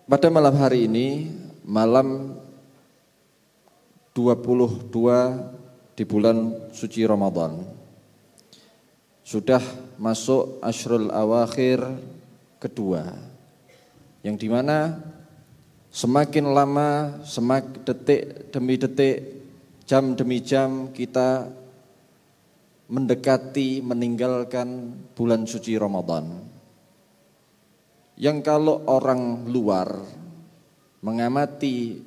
Pada malam hari ini, malam 22 di bulan suci Ramadan, sudah masuk Ashrul Awakhir kedua, yang dimana semakin lama, semakin detik demi detik, jam demi jam kita mendekati meninggalkan bulan suci Ramadan. Yang kalau orang luar mengamati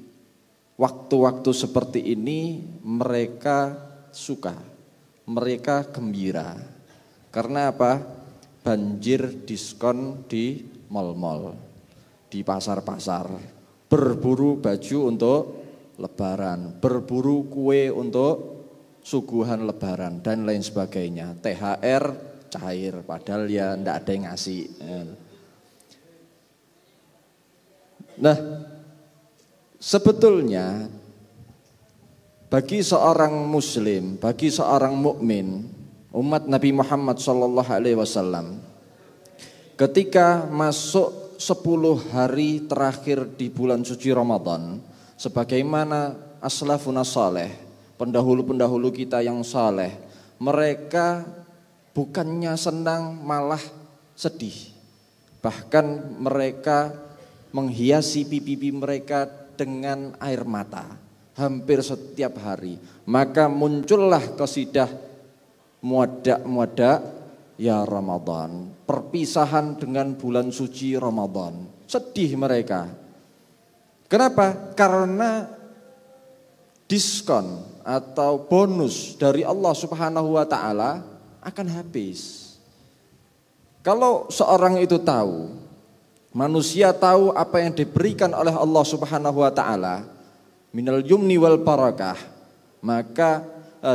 waktu-waktu seperti ini, mereka suka, mereka gembira. Karena apa? Banjir diskon di mal-mal, di pasar-pasar, berburu baju untuk lebaran, berburu kue untuk suguhan lebaran dan lain sebagainya. THR cair, padahal ya enggak ada yang ngasih. Nah, sebetulnya bagi seorang muslim, bagi seorang mukmin, umat Nabi Muhammad SAW, ketika masuk 10 hari terakhir di bulan suci Ramadan, sebagaimana aslafuna saleh, pendahulu-pendahulu kita yang saleh, mereka bukannya senang malah sedih. Bahkan mereka menghiasi pipi mereka dengan air mata hampir setiap hari. Maka muncullah qasidah muada ya Ramadan, perpisahan dengan bulan suci Ramadan. Sedih mereka. Kenapa? Karena diskon atau bonus dari Allah Subhanahu wa taala akan habis. Kalau seorang itu tahu, manusia tahu apa yang diberikan oleh Allah Subhanahu wa taala minal yumni wal barakah, maka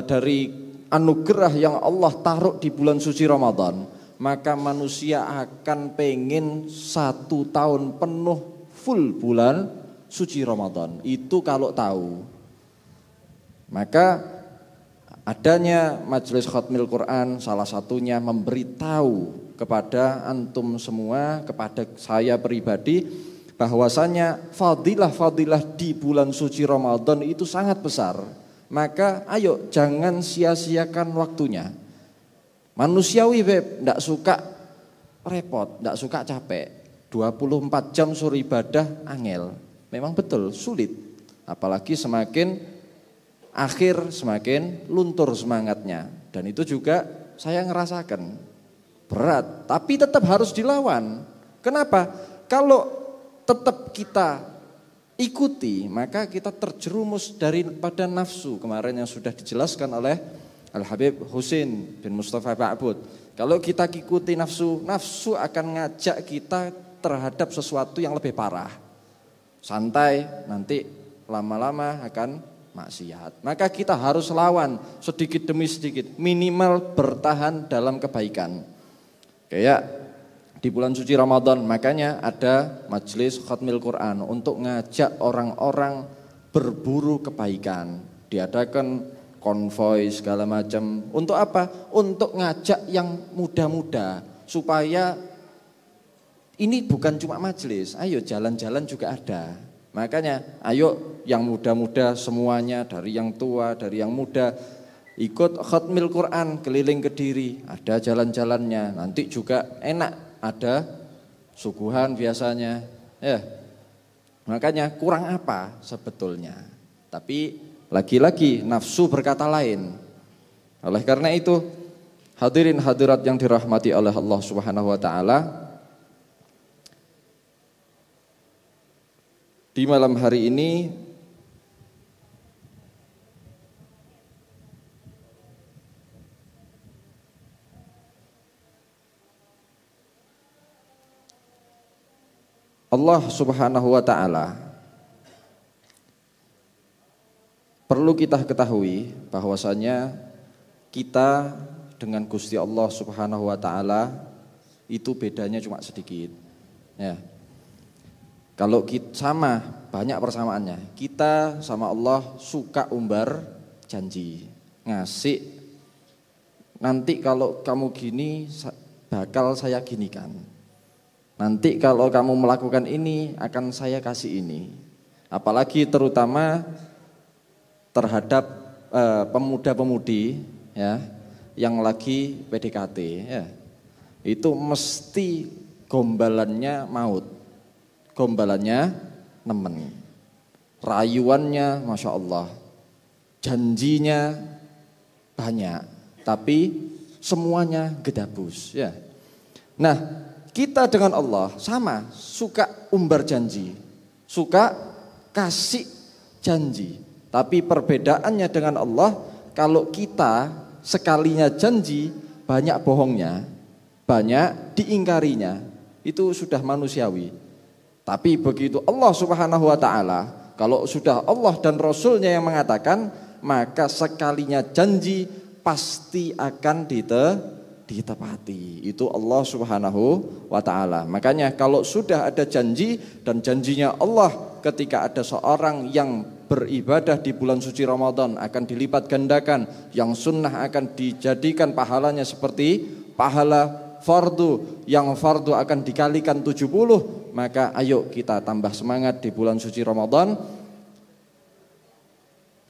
dari anugerah yang Allah taruh di bulan suci Ramadan, maka manusia akan pengen 1 tahun penuh full bulan suci Ramadan. Itu kalau tahu. Maka adanya majelis khatmil Quran salah satunya memberitahu kepada antum semua, kepada saya pribadi, bahwasanya fadilah-fadilah di bulan suci Ramadan itu sangat besar. Maka ayo jangan sia-siakan waktunya. Manusiawi tidak suka repot, tidak suka capek. 24 jam suruh ibadah angel. Memang betul sulit. Apalagi semakin akhir semakin luntur semangatnya. Dan itu juga saya ngerasakan. Berat, tapi tetap harus dilawan. Kenapa? Kalau tetap kita ikuti, maka kita terjerumus daripada nafsu. Kemarin yang sudah dijelaskan oleh Al-Habib Husin bin Mustafa Ba'bud. Kalau kita ikuti nafsu, nafsu akan ngajak kita terhadap sesuatu yang lebih parah. Santai, nanti lama-lama akan maksiat. Maka kita harus lawan sedikit demi sedikit, minimal bertahan dalam kebaikan. Kayak di bulan suci Ramadan, makanya ada majelis khatmil Quran untuk ngajak orang-orang berburu kebaikan. Diadakan konvoi segala macam. Untuk apa? Untuk ngajak yang muda-muda supaya ini bukan cuma majelis, ayo jalan-jalan juga ada. Makanya ayo yang muda-muda semuanya, dari yang tua, dari yang muda, ikut khatmil Quran keliling Kediri, ada jalan-jalannya. Nanti juga enak, ada suguhan biasanya. Ya. Makanya kurang apa sebetulnya? Tapi lagi-lagi nafsu berkata lain. Oleh karena itu, hadirin hadirat yang dirahmati oleh Allah Subhanahu wa taala, di malam hari ini Allah Subhanahu wa taala perlu kita ketahui bahwasanya kita dengan Gusti Allah Subhanahu wa taala itu bedanya cuma sedikit. Ya. Kalau kita sama, banyak persamaannya. Kita sama Allah suka umbar janji, ngasih. Nanti kalau kamu gini bakal saya ginikan. Nanti kalau kamu melakukan ini akan saya kasih ini. Apalagi terutama terhadap pemuda-pemudi ya yang lagi PDKT ya. Itu mesti gombalannya maut. Gombalannya nemen. Rayuannya Masya Allah. Janjinya banyak, tapi semuanya gedabus ya. Nah, kita dengan Allah sama, suka umbar janji, suka kasih janji. Tapi perbedaannya dengan Allah, kalau kita sekalinya janji banyak bohongnya, banyak diingkarinya, itu sudah manusiawi. Tapi begitu Allah Subhanahu wa taala, kalau sudah Allah dan Rasulnya yang mengatakan, maka sekalinya janji pasti akan ditepati. Itu Allah Subhanahu wa taala. Makanya kalau sudah ada janji dan janjinya Allah ketika ada seorang yang beribadah di bulan suci Ramadan akan dilipat gandakan, yang sunnah akan dijadikan pahalanya seperti pahala fardu, yang fardu akan dikalikan 70, maka ayo kita tambah semangat di bulan suci Ramadan.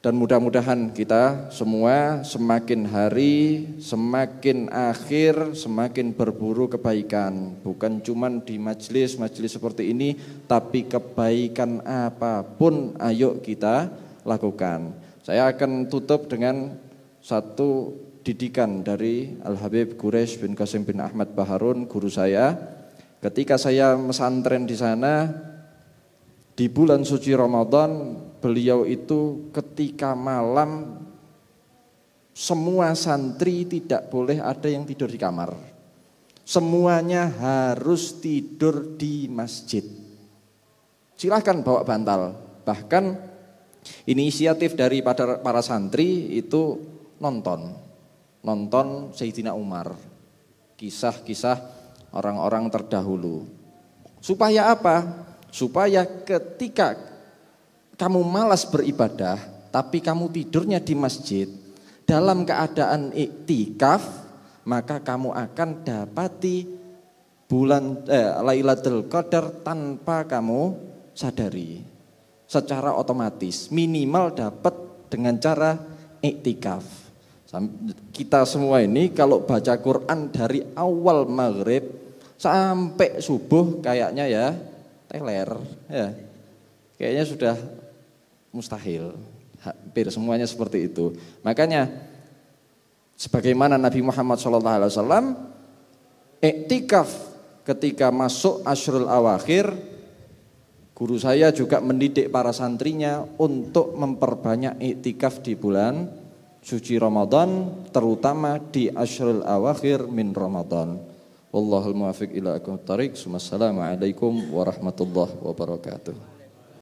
Dan mudah-mudahan kita semua semakin hari, semakin akhir, semakin berburu kebaikan. Bukan cuma di majelis seperti ini, tapi kebaikan apapun ayo kita lakukan. Saya akan tutup dengan satu didikan dari Al-Habib Quraish bin Qasim bin Ahmad Baharun, guru saya. Ketika saya mesantren di sana, di bulan suci Ramadan, beliau itu ketika malam semua santri tidak boleh ada yang tidur di kamar. Semuanya harus tidur di masjid. Silahkan bawa bantal. Bahkan inisiatif dari para santri itu nonton Sayyidina Umar. Kisah-kisah orang-orang terdahulu. Supaya apa? Supaya ketika kamu malas beribadah, tapi kamu tidurnya di masjid, dalam keadaan iktikaf, maka kamu akan dapati bulan Lailatul Qadar tanpa kamu sadari. Secara otomatis, minimal dapat dengan cara iktikaf. Kita semua ini kalau baca Quran dari awal maghrib sampai subuh kayaknya ya teler ya. Kayaknya sudah mustahil. Hampir semuanya seperti itu. Makanya sebagaimana Nabi Muhammad SAW iktikaf ketika masuk Ashrul Awakhir, guru saya juga mendidik para santrinya untuk memperbanyak iktikaf di bulan suci Ramadan, terutama di Ashrul Awakhir min Ramadan. Wallahul muwaffiq ila aqwamit thariq. Wassalamualaikum warahmatullahi wabarakatuh.